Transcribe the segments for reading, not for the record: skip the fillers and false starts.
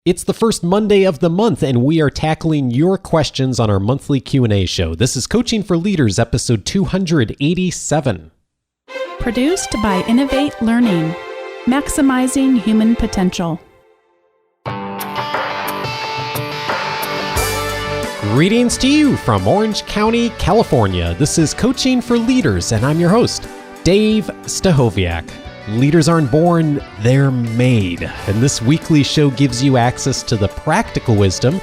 It's the first Monday of the month, and we are tackling your questions on our monthly Q&A show. This is Coaching for Leaders, episode 287. Produced by Innovate Learning, maximizing human potential. Greetings to you from Orange County, California. This is Coaching for Leaders, and I'm your host, Dave Stachowiak. Leaders aren't born, they're made. And this weekly show gives you access to the practical wisdom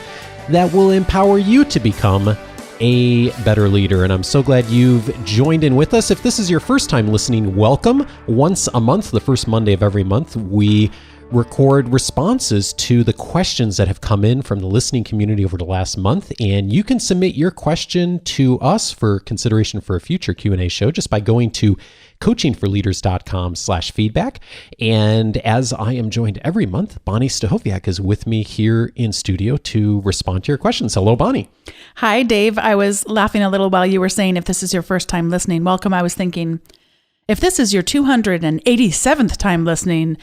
that will empower you to become a better leader. And I'm so glad you've joined in with us. If this is your first time listening, welcome. Once a month, the first Monday of every month, we record responses to the questions that have come in from the listening community over the last month. And you can submit your question to us for consideration for a future Q&A show just by going to coachingforleaders.com/feedback. And as I am joined every month, Bonni Stachowiak is with me here in studio to respond to your questions. Hello, Bonni. Hi, Dave. I was laughing a little while you were saying, if this is your first time listening, welcome. I was thinking, if this is your 287th time listening,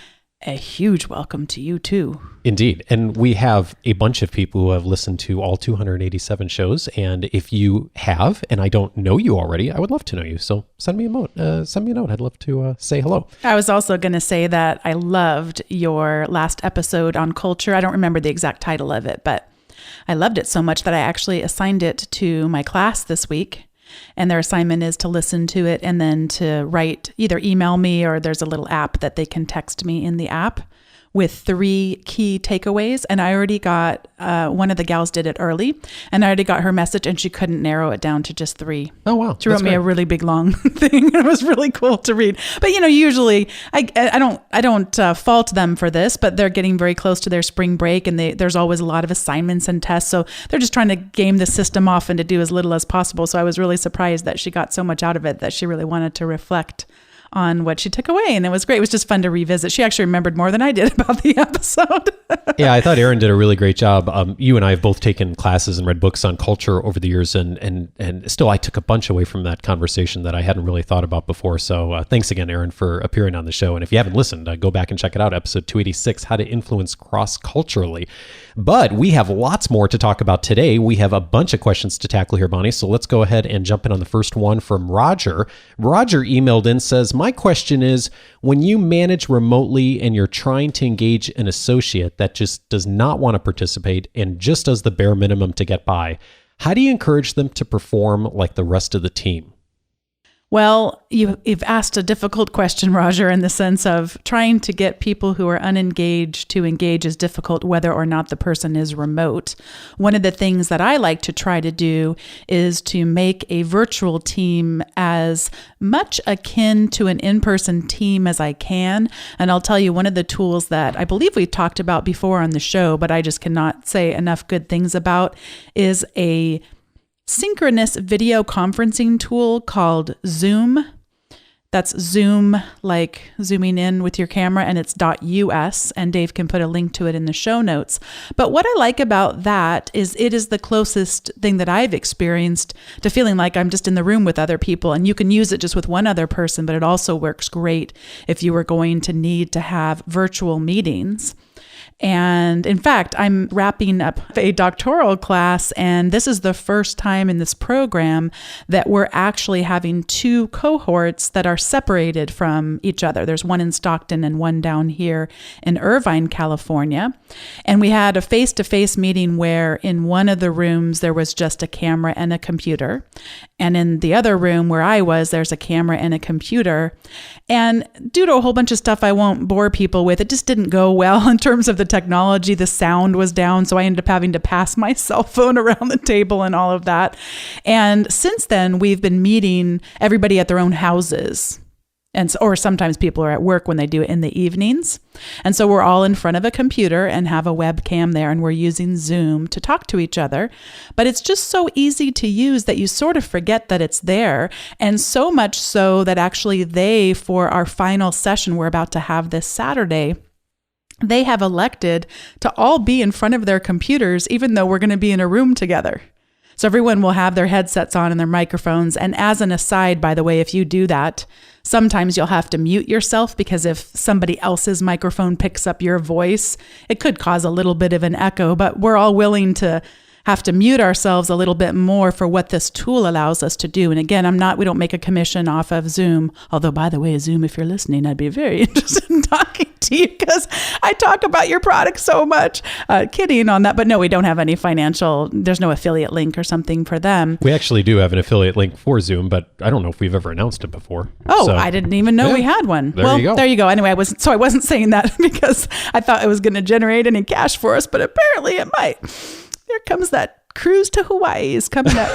a huge welcome to you too. Indeed. And we have a bunch of people who have listened to all 287 shows. And if you have, and I don't know you already, I would love to know you. So send me a note. I'd love to say hello. I was also going to say that I loved your last episode on culture. I don't remember the exact title of it, but I loved it so much that I actually assigned it to my class this week. And their assignment is to listen to it and then to write, either email me or there's a little app that they can text me in the app with 3 key takeaways. And I already got, one of the gals did it early, and I already got her message and she couldn't narrow it down to just 3. Oh, wow. She wrote me a really big, long thing. It was really cool to read. But, usually I don't fault them for this, but they're getting very close to their spring break and there's always a lot of assignments and tests. So they're just trying to game the system off and to do as little as possible. So I was really surprised that she got so much out of it that she really wanted to reflect on what she took away. And it was great. It was just fun to revisit. She actually remembered more than I did about the episode. Yeah, I thought Erin did a really great job. You and I have both taken classes and read books on culture over the years. And still, I took a bunch away from that conversation that I hadn't really thought about before. So thanks again, Erin, for appearing on the show. And if you haven't listened, go back and check it out. Episode 286, How to Influence Cross-Culturally. But we have lots more to talk about today. We have a bunch of questions to tackle here, Bonni. So let's go ahead and jump in on the first one from Roger. Roger emailed in, says, my question is, when you manage remotely and you're trying to engage an associate that just does not want to participate and just does the bare minimum to get by, how do you encourage them to perform like the rest of the team? Well, you've asked a difficult question, Roger, in the sense of trying to get people who are unengaged to engage is difficult whether or not the person is remote. One of the things that I like to try to do is to make a virtual team as much akin to an in-person team as I can. And I'll tell you, one of the tools that I believe we've talked about before on the show, but I just cannot say enough good things about, is a synchronous video conferencing tool called Zoom. That's Zoom, like zooming in with your camera, and it's .us, and Dave can put a link to it in the show notes. But what I like about that is it is the closest thing that I've experienced to feeling like I'm just in the room with other people, and you can use it just with one other person, but it also works great if you were going to need to have virtual meetings. And in fact, I'm wrapping up a doctoral class, and this is the first time in this program that we're actually having 2 cohorts that are separated from each other. There's one in Stockton and one down here in Irvine, California. And we had a face-to-face meeting where in one of the rooms there was just a camera and a computer. And in the other room where I was, there's a camera and a computer. And due to a whole bunch of stuff I won't bore people with, it just didn't go well in terms of the technology. The sound was down, so I ended up having to pass my cell phone around the table and all of that. And since then, we've been meeting everybody at their own houses. Or sometimes people are at work when they do it in the evenings. And so we're all in front of a computer and have a webcam there, and we're using Zoom to talk to each other. But it's just so easy to use that you sort of forget that it's there. And so much so that actually for our final session we're about to have this Saturday, they have elected to all be in front of their computers, even though we're going to be in a room together. So everyone will have their headsets on and their microphones. And as an aside, by the way, if you do that, sometimes you'll have to mute yourself, because if somebody else's microphone picks up your voice, it could cause a little bit of an echo, but we're all willing to have to mute ourselves a little bit more for what this tool allows us to do. And again, we don't make a commission off of Zoom. Although, by the way, Zoom, if you're listening, I'd be very interested in talking to you, because I talk about your product so much. Kidding on that. But no, we don't have any there's no affiliate link or something for them. We actually do have an affiliate link for Zoom, but I don't know if we've ever announced it before. Oh, so, I didn't even know we had one. There you go. There you go. Anyway, I wasn't saying that because I thought it was going to generate any cash for us, but apparently it might. There comes that cruise to Hawaii is coming up.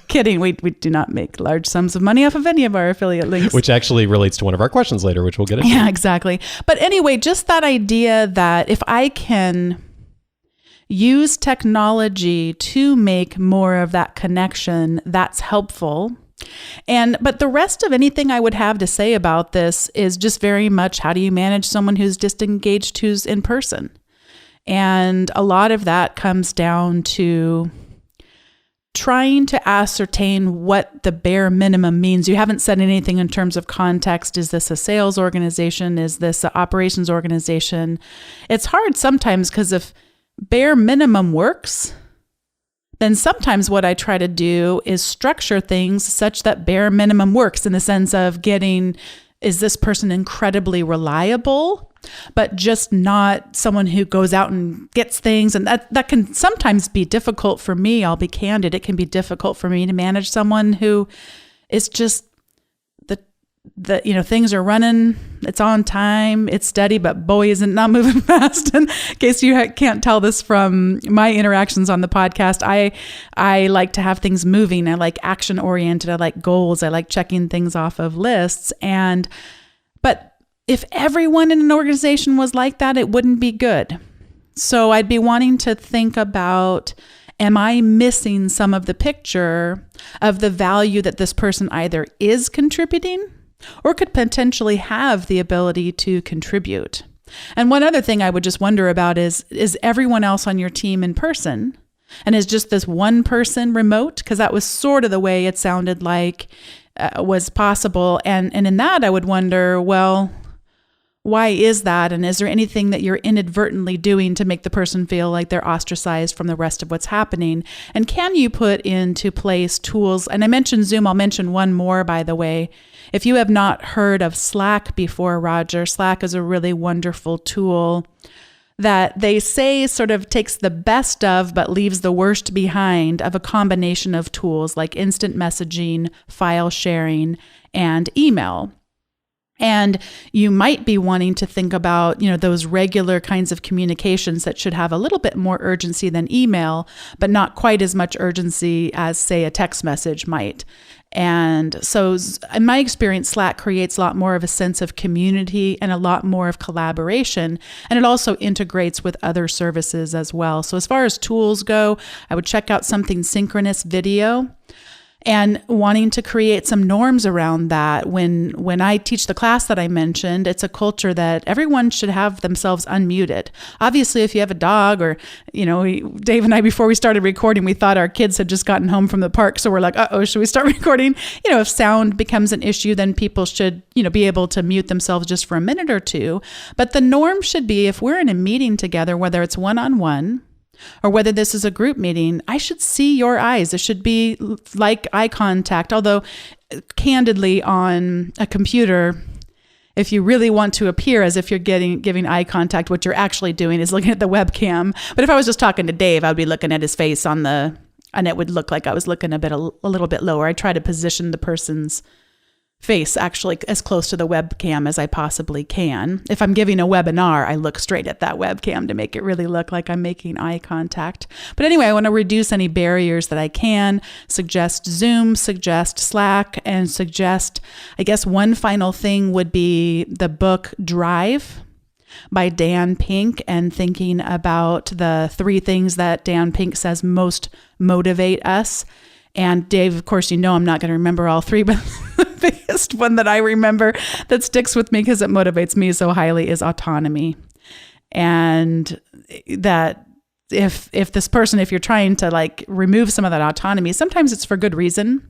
Kidding. We do not make large sums of money off of any of our affiliate links. Which actually relates to one of our questions later, which we'll get into. Yeah, exactly. But anyway, just that idea that if I can use technology to make more of that connection, that's helpful. But the rest of anything I would have to say about this is just very much, how do you manage someone who's disengaged, who's in person? And a lot of that comes down to trying to ascertain what the bare minimum means. You haven't said anything in terms of context. Is this a sales organization? Is this an operations organization? It's hard sometimes, because if bare minimum works, then sometimes what I try to do is structure things such that bare minimum works, in the sense of is this person incredibly reliable, but just not someone who goes out and gets things. And that can sometimes be difficult for me. I'll be candid. It can be difficult for me to manage someone who is just things are running, it's on time, it's steady, but boy, isn't not moving fast. And in case you can't tell this from my interactions on the podcast, I like to have things moving. I like action oriented. I like goals. I like checking things off of lists. But if everyone in an organization was like that, it wouldn't be good. So I'd be wanting to think about, am I missing some of the picture of the value that this person either is contributing or could potentially have the ability to contribute? And one other thing I would just wonder about is everyone else on your team in person? And is just this one person remote? Because that was sort of the way it sounded like was possible. And in that, I would wonder, well, why is that? And is there anything that you're inadvertently doing to make the person feel like they're ostracized from the rest of what's happening? And can you put into place tools? And I mentioned Zoom. I'll mention one more, by the way. If you have not heard of Slack before, Roger, Slack is a really wonderful tool that they say sort of takes the best of, but leaves the worst behind, of a combination of tools like instant messaging, file sharing, and email. And you might be wanting to think about, those regular kinds of communications that should have a little bit more urgency than email, but not quite as much urgency as, say, a text message might. And so in my experience, Slack creates a lot more of a sense of community and a lot more of collaboration. And it also integrates with other services as well. So as far as tools go, I would check out something synchronous video. And wanting to create some norms around that. When I teach the class that I mentioned, it's a culture that everyone should have themselves unmuted. Obviously, if you have a dog or, Dave and I, before we started recording, we thought our kids had just gotten home from the park. So we're like, should we start recording? If sound becomes an issue, then people should, be able to mute themselves just for a minute or two. But the norm should be, if we're in a meeting together, whether it's one-on-one, or whether this is a group meeting, I should see your eyes. It should be like eye contact. Although, candidly, on a computer, if you really want to appear as if you're giving eye contact, what you're actually doing is looking at the webcam. But if I was just talking to Dave, I would be looking at his face and it would look like I was looking a little bit lower. I try to position the person's face actually as close to the webcam as I possibly can. If I'm giving a webinar, I look straight at that webcam to make it really look like I'm making eye contact. But anyway, I want to reduce any barriers that I can, suggest Zoom, suggest Slack, and suggest, I guess one final thing would be the book Drive by Dan Pink, and thinking about the 3 things that Dan Pink says most motivate us. And Dave, of course, I'm not going to remember all 3, but the biggest one that I remember that sticks with me because it motivates me so highly is autonomy. And that if you're trying to like remove some of that autonomy, sometimes it's for good reason,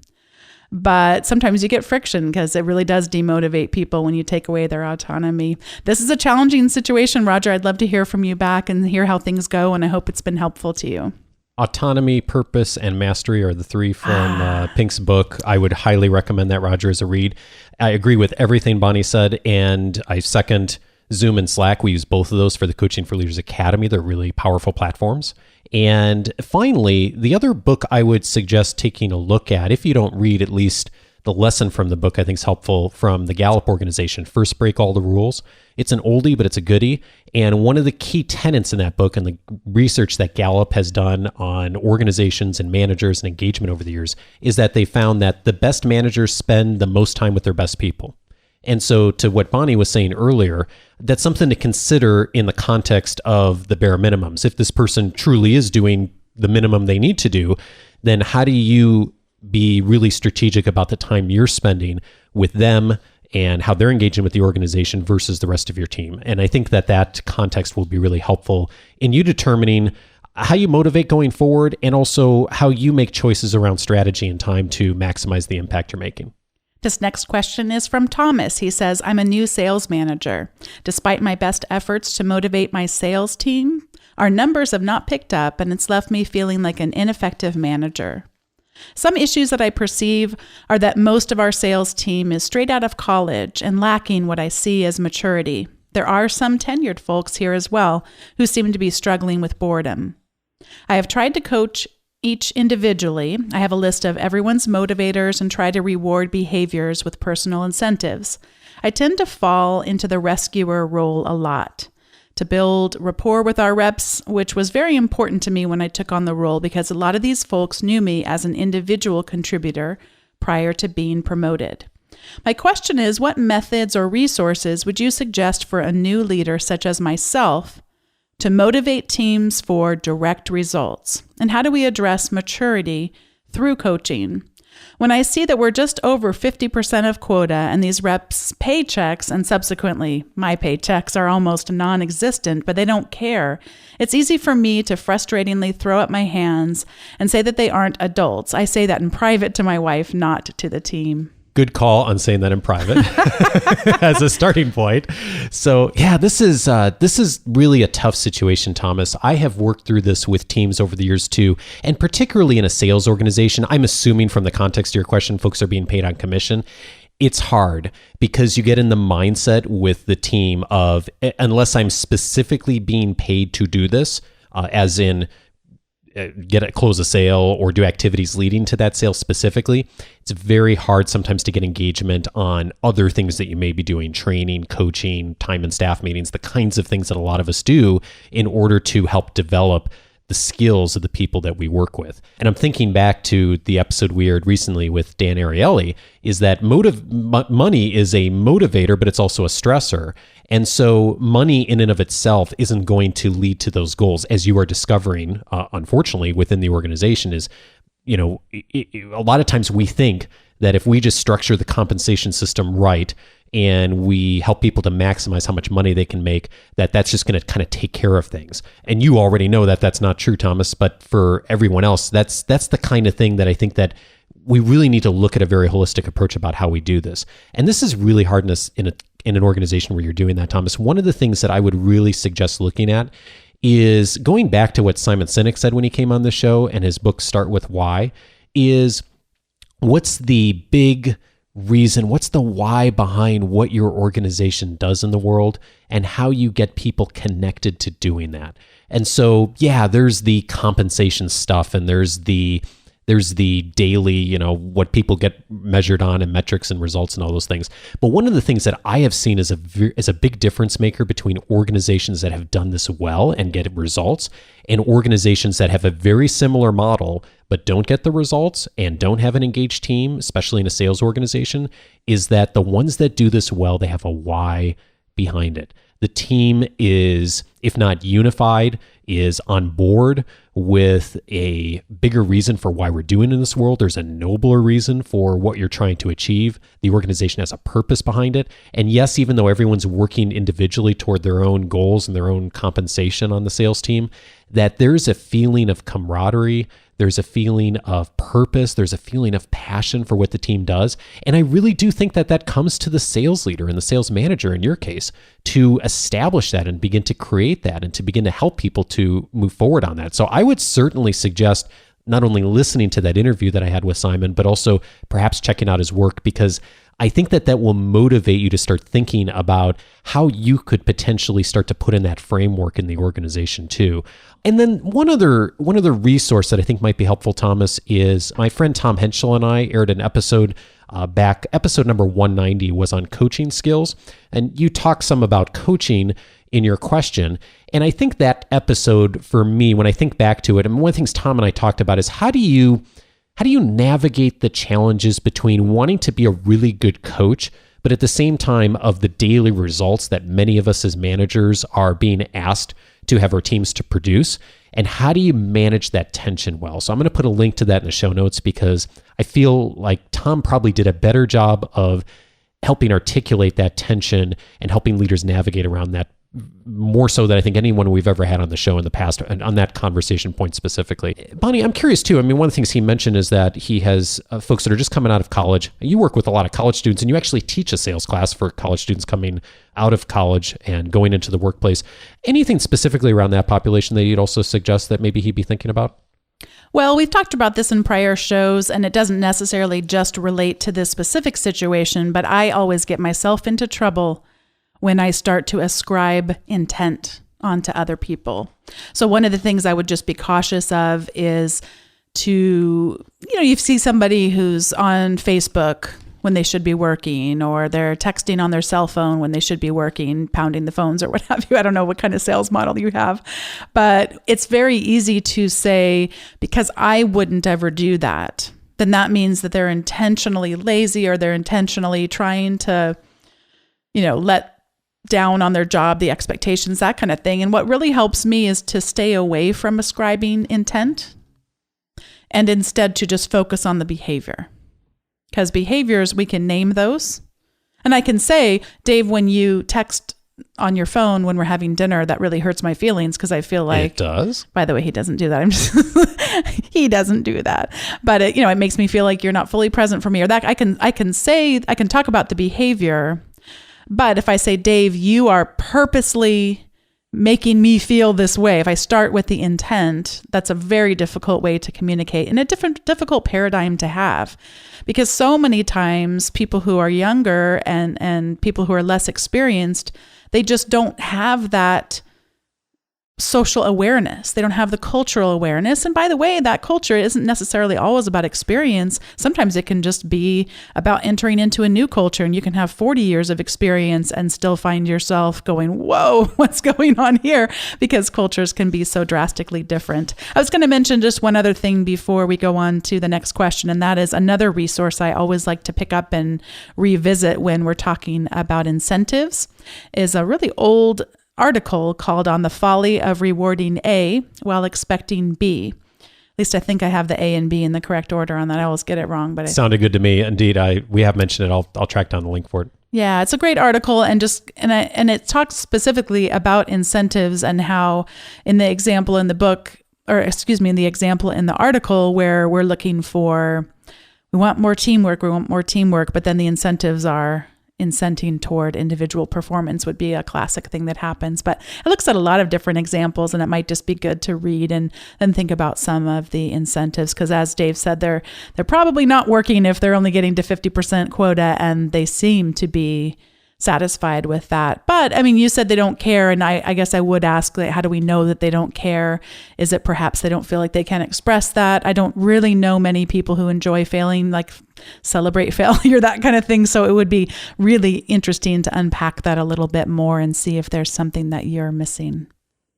but sometimes you get friction because it really does demotivate people when you take away their autonomy. This is a challenging situation, Roger. I'd love to hear from you back and hear how things go, and I hope it's been helpful to you. Autonomy, purpose, and mastery are the three from Pink's book. I would highly recommend that, Roger, as a read. I agree with everything Bonni said, and I second Zoom and Slack. We use both of those for the Coaching for Leaders Academy. They're really powerful platforms. And finally, the other book I would suggest taking a look at, if you don't read at least the lesson from the book, I think is helpful, from the Gallup organization, First Break All the Rules. It's an oldie, but it's a goodie. And one of the key tenets in that book and the research that Gallup has done on organizations and managers and engagement over the years is that they found that the best managers spend the most time with their best people. And so to what Bonni was saying earlier, that's something to consider in the context of the bare minimums. If this person truly is doing the minimum they need to do, then how do you be really strategic about the time you're spending with them and how they're engaging with the organization versus the rest of your team? And I think that context will be really helpful in you determining how you motivate going forward and also how you make choices around strategy and time to maximize the impact you're making. This next question is from Thomas. He says, I'm a new sales manager. Despite my best efforts to motivate my sales team, our numbers have not picked up, and it's left me feeling like an ineffective manager. Some issues that I perceive are that most of our sales team is straight out of college and lacking what I see as maturity. There are some tenured folks here as well who seem to be struggling with boredom. I have tried to coach each individually. I have a list of everyone's motivators and try to reward behaviors with personal incentives. I tend to fall into the rescuer role a lot. To build rapport with our reps, which was very important to me when I took on the role because a lot of these folks knew me as an individual contributor prior to being promoted. My question is, what methods or resources would you suggest for a new leader such as myself to motivate teams for direct results? And how do we address maturity through coaching? When I see that we're just over 50% of quota and these reps' paychecks and subsequently my paychecks are almost non-existent, but they don't care, it's easy for me to frustratingly throw up my hands and say that they aren't adults. I say that in private to my wife, not to the team. Good call on saying that in private as a starting point. So yeah, this is really a tough situation, Thomas. I have worked through this with teams over the years too, and particularly in a sales organization. I'm assuming from the context of your question, folks are being paid on commission. It's hard because you get in the mindset with the team of, unless I'm specifically being paid to do this, as in close a sale or do activities leading to that sale specifically, it's very hard sometimes to get engagement on other things that you may be doing, training, coaching, time and staff meetings, the kinds of things that a lot of us do in order to help develop the skills of the people that we work with. And I'm thinking back to the episode we aired recently with Dan Ariely, is that money is a motivator, but it's also a stressor. And so money in and of itself isn't going to lead to those goals, as you are discovering, unfortunately, within the organization is, a lot of times we think that if we just structure the compensation system right and we help people to maximize how much money they can make, that's just going to kind of take care of things. And you already know that that's not true, Thomas, but for everyone else, that's the kind of thing that I think that we really need to look at a very holistic approach about how we do this. And this is really hard in an organization where you're doing that, Thomas. One of the things that I would really suggest looking at is going back to what Simon Sinek said when he came on the show, and his book Start With Why, is what's the big reason, what's the why behind what your organization does in the world and how you get people connected to doing that. And so, yeah, there's the compensation stuff and there's the daily, what people get measured on and metrics and results and all those things. But one of the things that I have seen as a big difference maker between organizations that have done this well and get results and organizations that have a very similar model but don't get the results and don't have an engaged team, especially in a sales organization, is that the ones that do this well, they have a why behind it. The team is if not unified, is on board with a bigger reason for why we're doing in this world. There's a nobler reason for what you're trying to achieve. The organization has a purpose behind it. And yes, even though everyone's working individually toward their own goals and their own compensation on the sales team, that there's a feeling of camaraderie, there's a feeling of purpose, there's a feeling of passion for what the team does. And I really do think that that comes to the sales leader and the sales manager in your case to establish that and begin to create that and to begin to help people to move forward on that. So I would certainly suggest not only listening to that interview that I had with Simon, but also perhaps checking out his work, because I think that that will motivate you to start thinking about how you could potentially start to put in that framework in the organization too. And then one other resource that I think might be helpful, Thomas, is my friend Tom Henschel and I aired an episode back. Episode number 190 was on coaching skills, and you talked some about coaching in your question. And I think that episode, for me, when I think back to it, and one of the things Tom and I talked about is how do you navigate the challenges between wanting to be a really good coach, but at the same time of the daily results that many of us as managers are being asked to have our teams to produce? And how do you manage that tension well? So I'm going to put a link to that in the show notes, because I feel like Tom probably did a better job of helping articulate that tension and helping leaders navigate around that more so than I think anyone we've ever had on the show in the past, and on that conversation point specifically. Bonni, I'm curious too. I mean, one of the things he mentioned is that he has folks that are just coming out of college. You work with a lot of college students, and you actually teach a sales class for college students coming out of college and going into the workplace. Anything specifically around that population that you'd also suggest that maybe he'd be thinking about? Well, we've talked about this in prior shows, and it doesn't necessarily just relate to this specific situation, but I always get myself into trouble when I start to ascribe intent onto other people. So one of the things I would just be cautious of is to, you see somebody who's on Facebook when they should be working, or they're texting on their cell phone when they should be working, pounding the phones or what have you. I don't know what kind of sales model you have, but it's very easy to say, because I wouldn't ever do that, then that means that they're intentionally lazy, or they're intentionally trying to, let down on their job, the expectations, that kind of thing. And what really helps me is to stay away from ascribing intent and instead to just focus on the behavior. Because behaviors, we can name those. And I can say, Dave, when you text on your phone when we're having dinner, that really hurts my feelings, because I feel like it does. By the way, he doesn't do that. He doesn't do that. But it makes me feel like you're not fully present for me, or that I can talk about the behavior. But if I say, Dave, you are purposely making me feel this way, if I start with the intent, that's a very difficult way to communicate, and a difficult paradigm to have, because so many times people who are younger and people who are less experienced, they just don't have that social awareness. They don't have the cultural awareness. And by the way, that culture isn't necessarily always about experience. Sometimes it can just be about entering into a new culture, and you can have 40 years of experience and still find yourself going, whoa, what's going on here? Because cultures can be so drastically different. I was going to mention just one other thing before we go on to the next question, and that is another resource I always like to pick up and revisit when we're talking about incentives, is a really old article called On the Folly of Rewarding A While Expecting B. At least I think I have the A and B in the correct order on that. I always get it wrong, but sounded good to me. Indeed, we have mentioned it. I'll track down the link for it. Yeah, it's a great article, and it talks specifically about incentives and how in the example in the book, in the example in the article where we're looking for, we want more teamwork, but then the incentives are incenting toward individual performance would be a classic thing that happens. But it looks at a lot of different examples, and it might just be good to read and think about some of the incentives, because as Dave said, they're probably not working if they're only getting to 50% quota, and they seem to be satisfied with that. But I mean, you said they don't care, and I guess I would ask, how do we know that they don't care? Is it perhaps they don't feel like they can express that? I don't really know many people who enjoy failing, like celebrate failure, that kind of thing. So it would be really interesting to unpack that a little bit more and see if there's something that you're missing.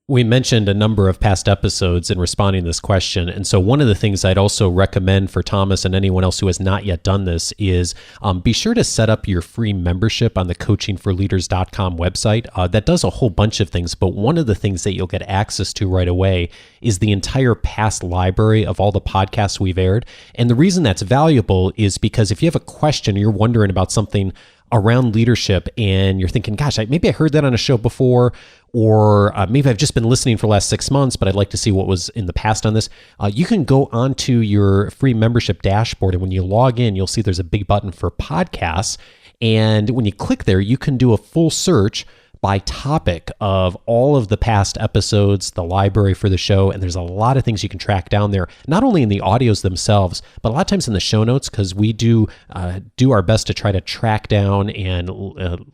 We mentioned a number of past episodes in responding to this question. And so one of the things I'd also recommend for Thomas and anyone else who has not yet done this is be sure to set up your free membership on the coachingforleaders.com website. That does a whole bunch of things, but one of the things that you'll get access to right away is the entire past library of all the podcasts we've aired. And the reason that's valuable is because if you have a question, you're wondering about something around leadership and you're thinking, gosh, maybe I heard that on a show before, or maybe I've just been listening for the last 6 months, but I'd like to see what was in the past on this. You can go onto your free membership dashboard, and when you log in, you'll see there's a big button for podcasts. And when you click there, you can do a full search by topic of all of the past episodes, the library for the show, and there's a lot of things you can track down there, not only in the audios themselves, but a lot of times in the show notes, because we do our best to try to track down and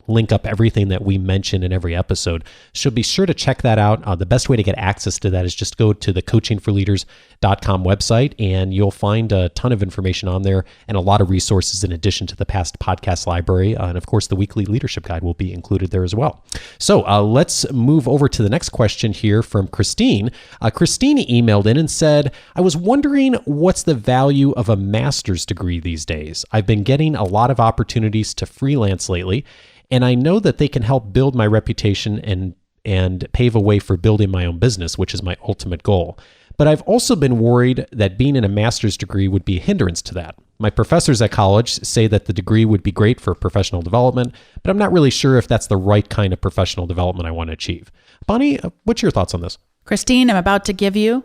link up everything that we mention in every episode. So be sure to check that out. The best way to get access to that is just go to the coachingforleaders.com website, and you'll find a ton of information on there and a lot of resources in addition to the past podcast library. And of course, the weekly leadership guide will be included there as well. So let's move over to the next question here from Kristeen. Kristeen emailed in and said, I was wondering what's the value of a master's degree these days? I've been getting a lot of opportunities to freelance lately, and I know that they can help build my reputation and pave a way for building my own business, which is my ultimate goal. But I've also been worried that being in a master's degree would be a hindrance to that. My professors at college say that the degree would be great for professional development, but I'm not really sure if that's the right kind of professional development I want to achieve. Bonnie, what's your thoughts on this? Kristeen, I'm about to give you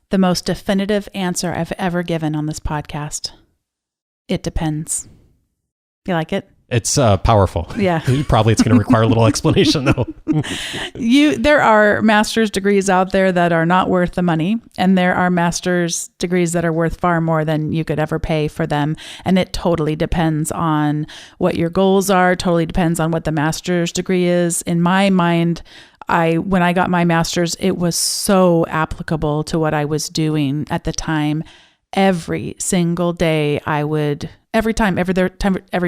the most definitive answer I've ever given on this podcast. It depends. You like it? It's powerful. Yeah. Probably it's going to require a little explanation, though. There are master's degrees out there that are not worth the money, and there are master's degrees that are worth far more than you could ever pay for them. And it totally depends on what your goals are, totally depends on what the master's degree is. In my mind, when I got my master's, it was so applicable to what I was doing at the time. Every single day every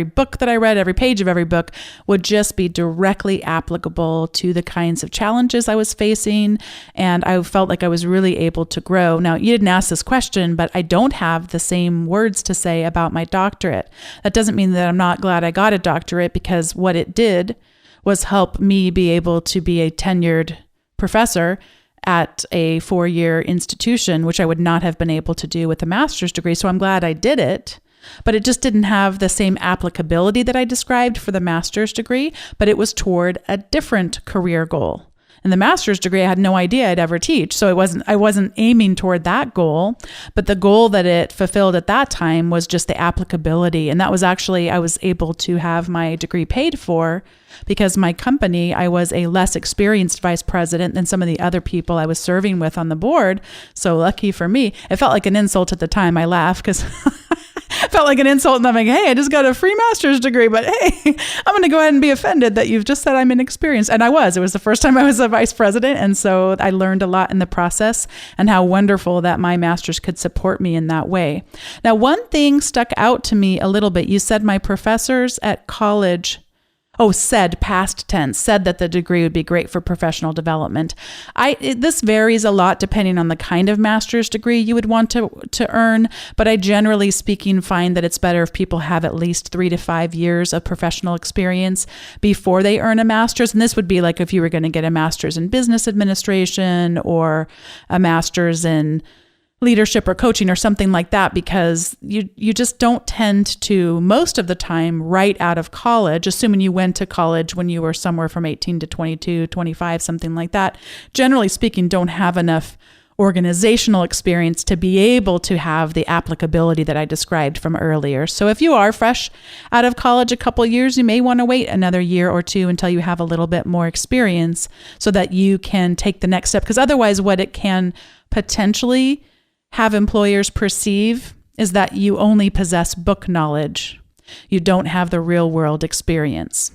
book that I read, every page of every book would just be directly applicable to the kinds of challenges I was facing. And I felt like I was really able to grow. Now, you didn't ask this question, but I don't have the same words to say about my doctorate. That doesn't mean that I'm not glad I got a doctorate, because what it did was help me be able to be a tenured professor at a 4-year institution, which I would not have been able to do with a master's degree. So I'm glad I did it, but it just didn't have the same applicability that I described for the master's degree, but it was toward a different career goal. In the master's degree, I had no idea I'd ever teach. So I wasn't aiming toward that goal, but the goal that it fulfilled at that time was just the applicability. And that was actually, I was able to have my degree paid for because my company, I was a less experienced vice president than some of the other people I was serving with on the board. So lucky for me, it felt like an insult at the time. I laugh because it felt like an insult, and I'm like, hey, I just got a free master's degree, but hey, I'm going to go ahead and be offended that you've just said I'm inexperienced. And I was. It was the first time I was a vice president, and so I learned a lot in the process, and how wonderful that my master's could support me in that way. Now, one thing stuck out to me a little bit. You said my professors at college said past tense, said that the degree would be great for professional development. This varies a lot depending on the kind of master's degree you would want to earn, but I generally speaking find that it's better if people have at least 3 to 5 years of professional experience before they earn a master's. And this would be like if you were going to get a master's in business administration or a master's in leadership or coaching or something like that, because you just don't tend to, most of the time, right out of college, assuming you went to college when you were somewhere from 18 to 22, 25, something like that, generally speaking, don't have enough organizational experience to be able to have the applicability that I described from earlier. So if you are fresh out of college a couple of years, you may want to wait another year or two until you have a little bit more experience so that you can take the next step. Because otherwise, what it can potentially have employers perceive is that you only possess book knowledge. You don't have the real world experience.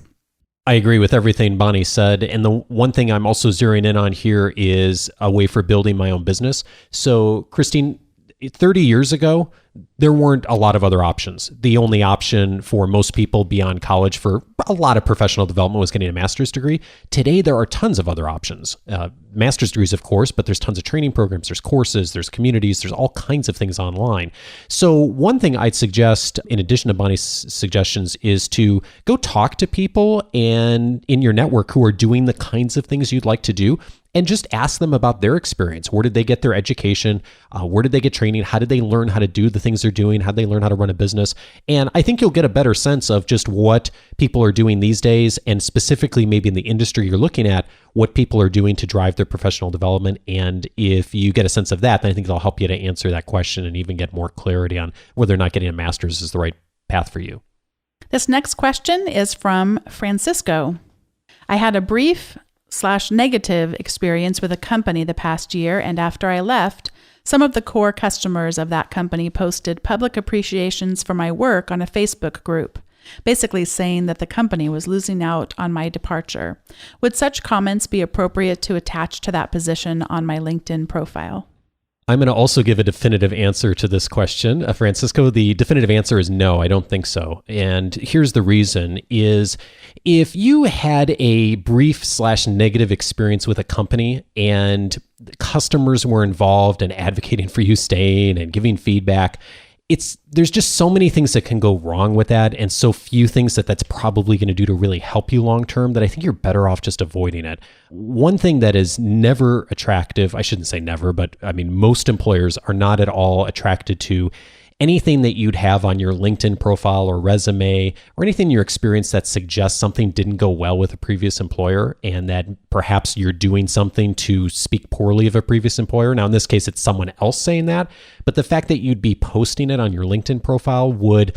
I agree with everything Bonnie said. And the one thing I'm also zeroing in on here is a way for building my own business. So, Kristeen, 30 years ago, there weren't a lot of other options. The only option for most people beyond college for a lot of professional development was getting a master's degree. Today, there are tons of other options. Master's degrees, of course, but there's tons of training programs, there's courses, there's communities, there's all kinds of things online. So one thing I'd suggest, in addition to Bonnie's suggestions, is to go talk to people and in your network who are doing the kinds of things you'd like to do, and just ask them about their experience. Where did they get their education? Where did they get training? How did they learn how to do the things they're doing? How did they learn how to run a business? And I think you'll get a better sense of just what people are doing these days, and specifically maybe in the industry you're looking at, what people are doing to drive their professional development. And if you get a sense of that, then I think it'll help you to answer that question and even get more clarity on whether or not getting a master's is the right path for you. This next question is from Francisco. I had a brief/negative experience with a company the past year, and after I left, some of the core customers of that company posted public appreciations for my work on a Facebook group, basically saying that the company was losing out on my departure. Would such comments be appropriate to attach to that position on my LinkedIn profile? I'm going to also give a definitive answer to this question. Francisco, the definitive answer is no, I don't think so. And here's the reason is if you had a brief/negative experience with a company and customers were involved and advocating for you staying and giving feedback, there's just so many things that can go wrong with that, and so few things that's probably going to do to really help you long term, that I think you're better off just avoiding it. One thing that is never attractive, I shouldn't say never, but I mean most employers are not at all attracted to anything that you'd have on your LinkedIn profile or resume or anything in your experience that suggests something didn't go well with a previous employer and that perhaps you're doing something to speak poorly of a previous employer. Now, in this case, it's someone else saying that, but the fact that you'd be posting it on your LinkedIn profile would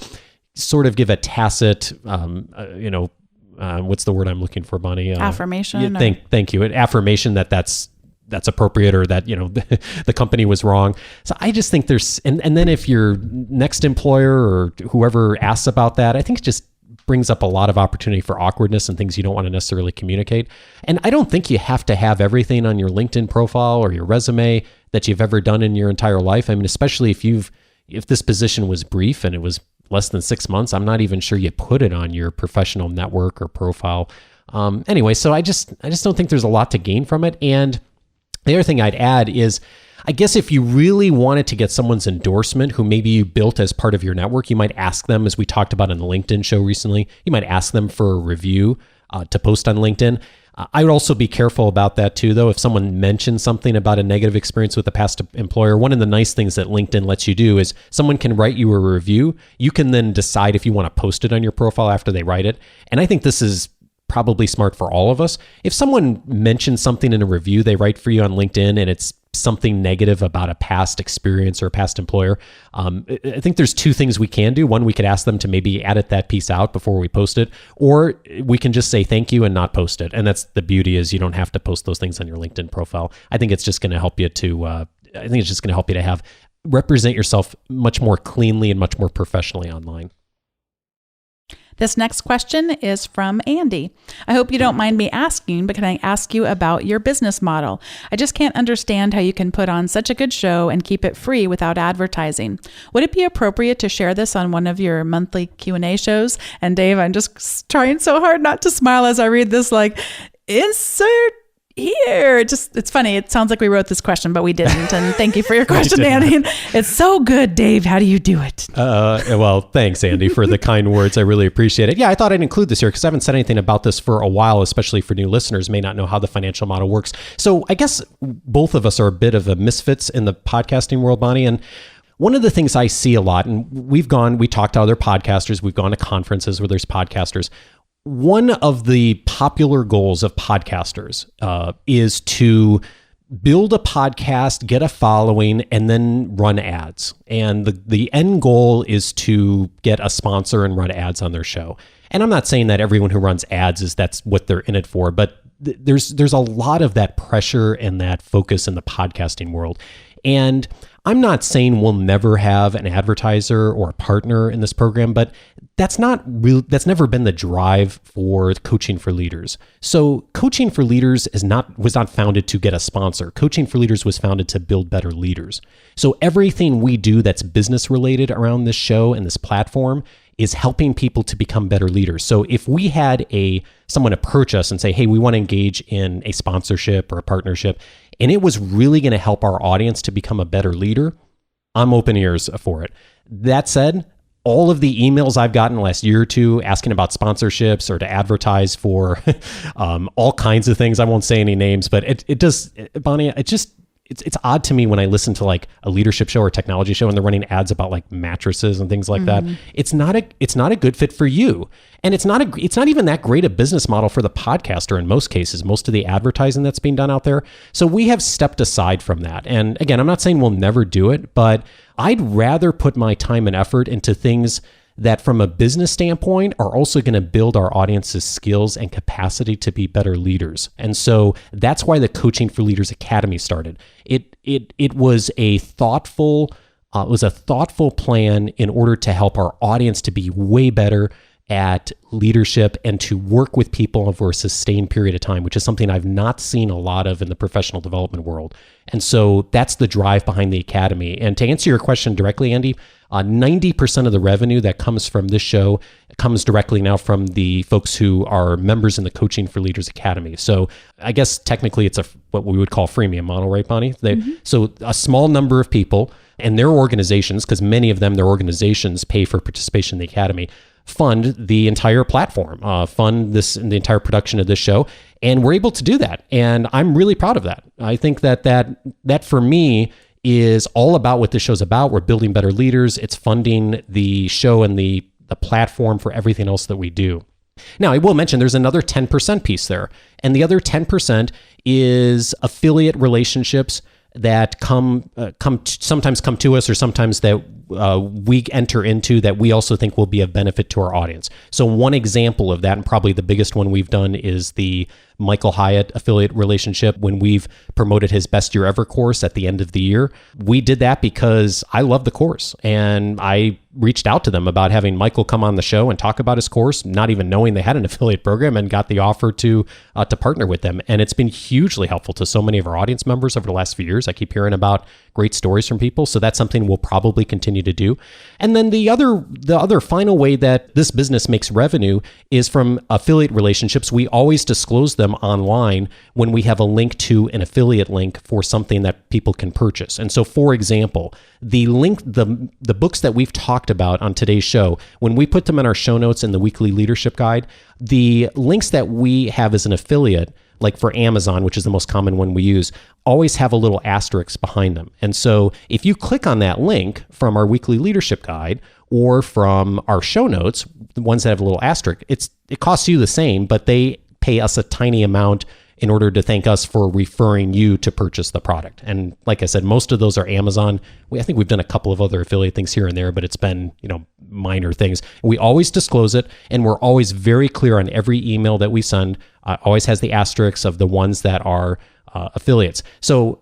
sort of give a tacit, what's the word I'm looking for, Bonnie? Affirmation. Thank you. An affirmation that's appropriate, or that, the company was wrong. So I just think and then if your next employer or whoever asks about that, I think it just brings up a lot of opportunity for awkwardness and things you don't want to necessarily communicate. And I don't think you have to have everything on your LinkedIn profile or your resume that you've ever done in your entire life. I mean, especially if this position was brief and it was less than 6 months, I'm not even sure you put it on your professional network or profile. Anyway, so I just don't think there's a lot to gain from it. And the other thing I'd add is, I guess if you really wanted to get someone's endorsement who maybe you built as part of your network, you might ask them, as we talked about in the LinkedIn show recently, you might ask them for a review to post on LinkedIn. I would also be careful about that too, though. If someone mentions something about a negative experience with a past employer, one of the nice things that LinkedIn lets you do is someone can write you a review. You can then decide if you want to post it on your profile after they write it. And I think this is probably smart for all of us. If someone mentions something in a review they write for you on LinkedIn and it's something negative about a past experience or a past employer, I think there's two things we can do. One, we could ask them to maybe edit that piece out before we post it, or we can just say thank you and not post it. And that's the beauty, is you don't have to post those things on your LinkedIn profile. I think it's just going to help you to represent yourself much more cleanly and much more professionally online. This next question is from Andy. I hope you don't mind me asking, but can I ask you about your business model? I just can't understand how you can put on such a good show and keep it free without advertising. Would it be appropriate to share this on one of your monthly Q&A shows? And Dave, I'm just trying so hard not to smile as I read this, like, insert here. It's funny. It sounds like we wrote this question, but we didn't. And thank you for your question, Andy. It's so good, Dave. How do you do it? Well, thanks, Andy, for the kind words. I really appreciate it. Yeah, I thought I'd include this here because I haven't said anything about this for a while, especially for new listeners may not know how the financial model works. So I guess both of us are a bit of a misfits in the podcasting world, Bonnie. And one of the things I see a lot, and we talked to other podcasters, we've gone to conferences where there's podcasters. One of the popular goals of podcasters is to build a podcast, get a following, and then run ads. And the end goal is to get a sponsor and run ads on their show. And I'm not saying that everyone who runs ads that's what they're in it for, but there's a lot of that pressure and that focus in the podcasting world. And I'm not saying we'll never have an advertiser or a partner in this program, but that's never been the drive for Coaching for Leaders. So Coaching for Leaders was not founded to get a sponsor. Coaching for Leaders was founded to build better leaders. So everything we do that's business related around this show and this platform is helping people to become better leaders. So if we had someone approach us and say, hey, we want to engage in a sponsorship or a partnership, and it was really going to help our audience to become a better leader, I'm open ears for it. That said, all of the emails I've gotten the last year or two asking about sponsorships or to advertise for all kinds of things, I won't say any names, but it does, Bonni, it's odd to me when I listen to like a leadership show or technology show and they're running ads about like mattresses and things like that. It's not a good fit for you. And it's not even that great a business model for the podcaster in most cases, most of the advertising that's being done out there. So we have stepped aside from that. And again, I'm not saying we'll never do it, but I'd rather put my time and effort into things that from a business standpoint are also going to build our audience's skills and capacity to be better leaders. And so that's why the Coaching for Leaders Academy started. It was a thoughtful plan in order to help our audience to be way better at leadership and to work with people over a sustained period of time, which is something I've not seen a lot of in the professional development world. And so that's the drive behind the Academy. And to answer your question directly, Andy, 90% of the revenue that comes from this show comes directly now from the folks who are members in the Coaching for Leaders Academy. So I guess technically it's what we would call freemium model, right, Bonni? So a small number of people and their organizations, because many of them, their organizations pay for participation in the Academy, fund the entire platform, fund the entire production of this show. And we're able to do that. And I'm really proud of that. I think that for me is all about what this show's about. We're building better leaders. It's funding the show and the platform for everything else that we do. Now, I will mention there's another 10% piece there. And the other 10% is affiliate relationships that sometimes come to us or sometimes that we enter into that we also think will be of benefit to our audience. So one example of that, and probably the biggest one we've done, is the Michael Hyatt affiliate relationship when we've promoted his Best Year Ever course at the end of the year. We did that because I love the course and I reached out to them about having Michael come on the show and talk about his course, not even knowing they had an affiliate program, and got the offer to partner with them. And it's been hugely helpful to so many of our audience members over the last few years. I keep hearing about great stories from people. So that's something we'll probably continue to do. And then the other final way that this business makes revenue is from affiliate relationships. We always disclose them online when we have a link to an affiliate link for something that people can purchase. And so, for example, the books that we've talked about on today's show, when we put them in our show notes in the weekly leadership guide, the links that we have as an affiliate, like for Amazon, which is the most common one we use, always have a little asterisk behind them. And so if you click on that link from our weekly leadership guide or from our show notes, the ones that have a little asterisk, it costs you the same, but they pay us a tiny amount in order to thank us for referring you to purchase the product. And like I said, most of those are Amazon. I think we've done a couple of other affiliate things here and there, but it's been, minor things. We always disclose it, and we're always very clear on every email that we send. Always has the asterisks of the ones that are affiliates. So,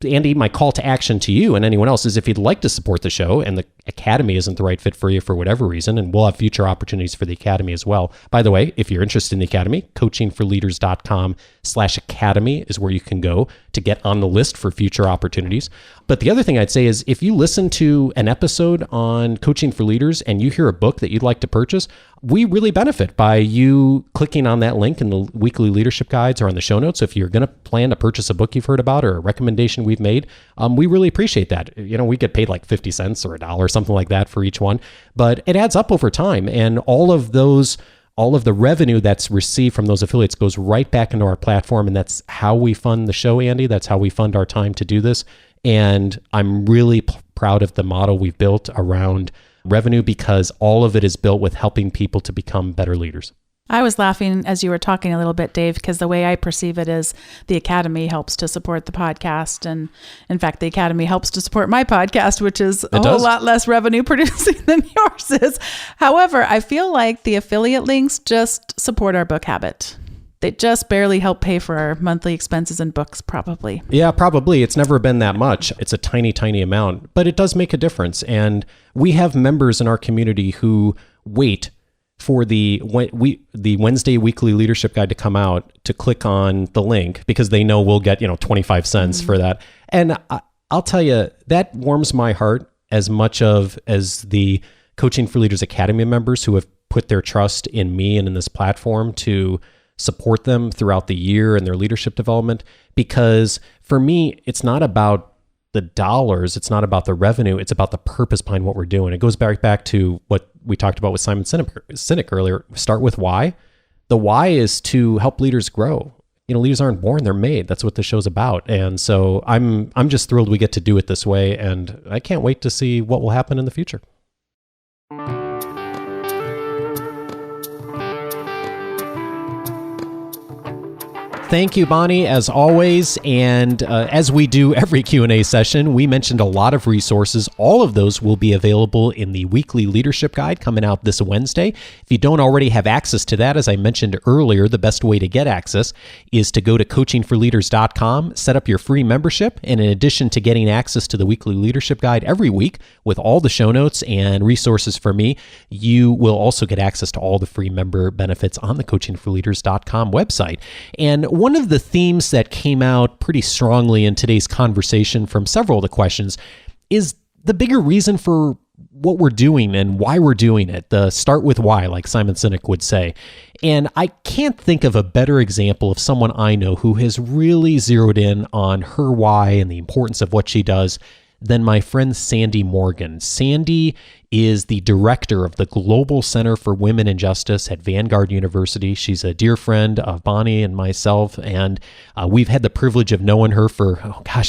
Andy, my call to action to you and anyone else is if you'd like to support the show and the Academy isn't the right fit for you for whatever reason, and we'll have future opportunities for the Academy as well. By the way, if you're interested in the Academy, coachingforleaders.com/academy is where you can go to get on the list for future opportunities. But the other thing I'd say is if you listen to an episode on Coaching for Leaders and you hear a book that you'd like to purchase, we really benefit by you clicking on that link in the weekly leadership guides or on the show notes. So if you're going to plan to purchase a book you've heard about or a recommendation we've made, we really appreciate that. We get paid like 50 cents or $1, something like that for each one, but it adds up over time. And all of the revenue that's received from those affiliates goes right back into our platform. And that's how we fund the show, Andy. That's how we fund our time to do this. And I'm really proud of the model we've built around revenue because all of it is built with helping people to become better leaders. I was laughing as you were talking a little bit, Dave, because the way I perceive it is the Academy helps to support the podcast. And in fact, the Academy helps to support my podcast, which is a whole lot less revenue producing than yours is. However, I feel like the affiliate links just support our book habit. They just barely help pay for our monthly expenses and books, probably. Yeah, probably. It's never been that much. It's a tiny, tiny amount, but it does make a difference. And we have members in our community who wait for the Wednesday weekly leadership guide to come out to click on the link because they know we'll get 25 cents for that. And I'll tell you, that warms my heart as much as the Coaching for Leaders Academy members who have put their trust in me and in this platform to support them throughout the year and their leadership development. Because for me, it's not about the dollars, it's not about the revenue, it's about the purpose behind what we're doing. It goes back to what we talked about with Simon Sinek earlier. Start with why. The why is to help leaders grow. Leaders aren't born, they're made. That's what the show's about. And so I'm just thrilled we get to do it this way, and I can't wait to see what will happen in the future. Thank you, Bonni, as always. And as we do every Q&A session, we mentioned a lot of resources. All of those will be available in the weekly leadership guide coming out this Wednesday. If you don't already have access to that, as I mentioned earlier, the best way to get access is to go to coachingforleaders.com, set up your free membership. And in addition to getting access to the weekly leadership guide every week with all the show notes and resources for me, you will also get access to all the free member benefits on the coachingforleaders.com website. And one of the themes that came out pretty strongly in today's conversation from several of the questions is the bigger reason for what we're doing and why we're doing it. The start with why, like Simon Sinek would say. And I can't think of a better example of someone I know who has really zeroed in on her why and the importance of what she does than my friend Sandy Morgan. Sandy is the director of the Global Center for Women and Justice at Vanguard University. She's a dear friend of Bonni and myself, and we've had the privilege of knowing her for,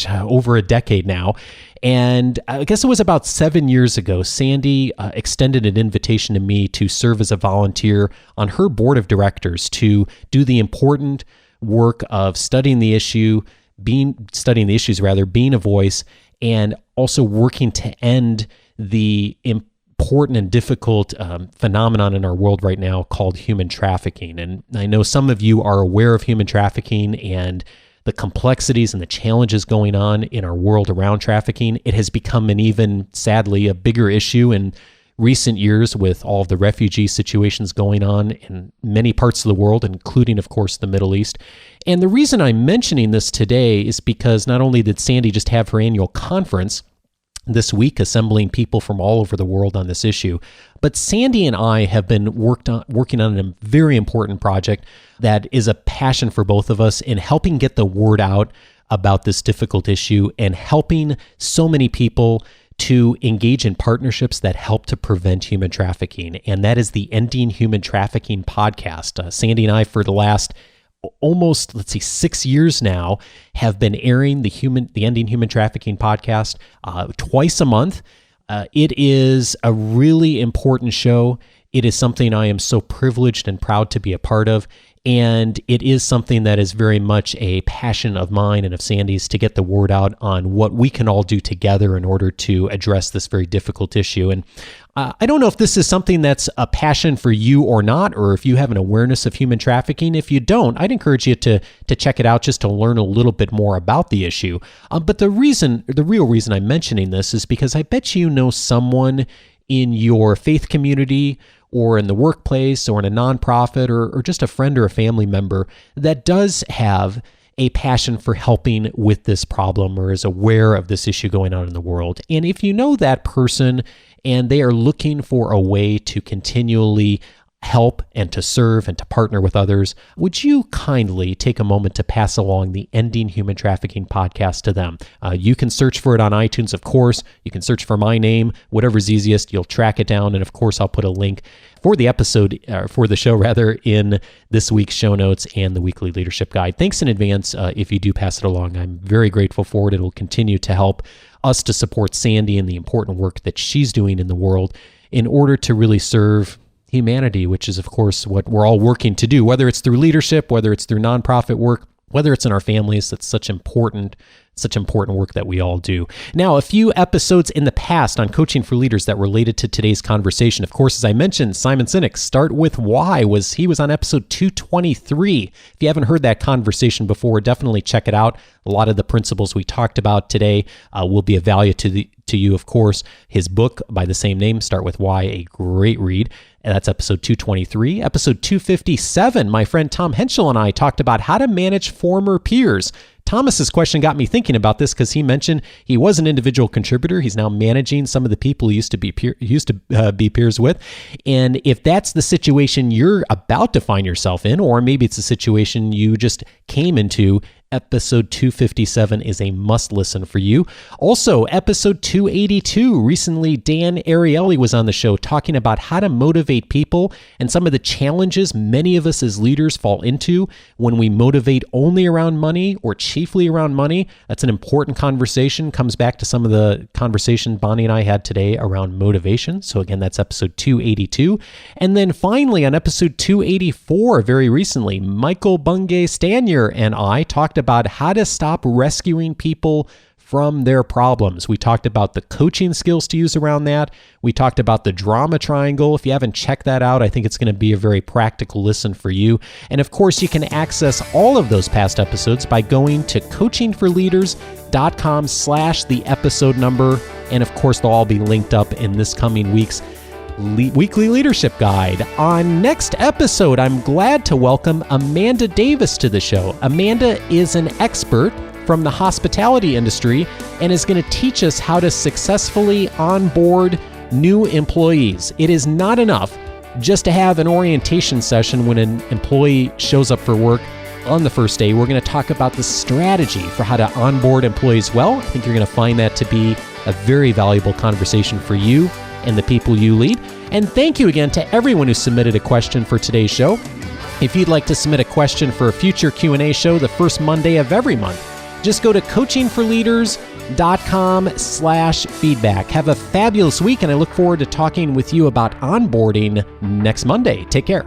over a decade now. And I guess it was about 7 years ago, Sandy extended an invitation to me to serve as a volunteer on her board of directors to do the important work of studying the issues, being a voice, and also working to end the important and difficult phenomenon in our world right now called human trafficking. And I know some of you are aware of human trafficking and the complexities and the challenges going on in our world around trafficking. It has become sadly, a bigger issue in recent years with all of the refugee situations going on in many parts of the world, including, of course, the Middle East. And the reason I'm mentioning this today is because not only did Sandy just have her annual conference this week, assembling people from all over the world on this issue, but Sandy and I have been working on a very important project that is a passion for both of us in helping get the word out about this difficult issue and helping so many people to engage in partnerships that help to prevent human trafficking. And that is the Ending Human Trafficking podcast. Sandy and I, for the last almost, 6 years now, have been airing the Ending Human Trafficking podcast twice a month. It is a really important show. It is something I am so privileged and proud to be a part of. And it is something that is very much a passion of mine and of Sandy's to get the word out on what we can all do together in order to address this very difficult issue. And I don't know if this is something that's a passion for you or not, or if you have an awareness of human trafficking. If you don't, I'd encourage you to check it out just to learn a little bit more about the issue. But the real reason I'm mentioning this is because I bet you know someone in your faith community or in the workplace or in a nonprofit or just a friend or a family member that does have a passion for helping with this problem or is aware of this issue going on in the world. And if you know that person and they are looking for a way to continually help and to serve and to partner with others, would you kindly take a moment to pass along the Ending Human Trafficking podcast to them? You can search for it on iTunes, of course. You can search for my name, whatever's easiest. You'll track it down. And of course, I'll put a link for the episode, for the show rather, in this week's show notes and the weekly leadership guide. Thanks in advance if you do pass it along. I'm very grateful for it. It'll continue to help us to support Sandy and the important work that she's doing in the world in order to really serve humanity, which is, of course, what we're all working to do, whether it's through leadership, whether it's through nonprofit work, whether it's in our families. That's such important such important work that we all do. Now, a few episodes in the past on Coaching for Leaders that related to today's conversation. Of course, as I mentioned, Simon Sinek's Start With Why was on episode 223. If you haven't heard that conversation before, definitely check it out. A lot of the principles we talked about today will be of value to you, of course. His book by the same name, Start With Why, a great read. And that's episode 223. Episode 257, my friend Tom Henschel and I talked about how to manage former peers. Thomas's question got me thinking about this because he mentioned he was an individual contributor. He's now managing some of the people he used to be peers with. And if that's the situation you're about to find yourself in, or maybe it's a situation you just came into, episode 257 is a must listen for you. Also, episode 282, recently Dan Ariely was on the show talking about how to motivate people and some of the challenges many of us as leaders fall into when we motivate only around money or chiefly around money. That's an important conversation. Comes back to some of the conversation Bonni and I had today around motivation. So again, that's episode 282. And then finally on episode 284, very recently, Michael Bungay Stanier and I talked about how to stop rescuing people from their problems. We talked about the coaching skills to use around that. We talked about the drama triangle. If you haven't checked that out, I think it's going to be a very practical listen for you. And of course, you can access all of those past episodes by going to coachingforleaders.com/the episode number. And of course, they'll all be linked up in this coming week's weekly leadership guide. On next episode, I'm glad to welcome Amanda Davis to the show. Amanda is an expert from the hospitality industry and is going to teach us how to successfully onboard new employees. It is not enough just to have an orientation session when an employee shows up for work on the first day. We're going to talk about the strategy for how to onboard employees well. I think you're going to find that to be a very valuable conversation for you and the people you lead. And thank you again to everyone who submitted a question for today's show. If you'd like to submit a question for a future Q&A show the first Monday of every month, just go to coachingforleaders.com/feedback. Have a fabulous week, and I look forward to talking with you about onboarding next Monday. Take care.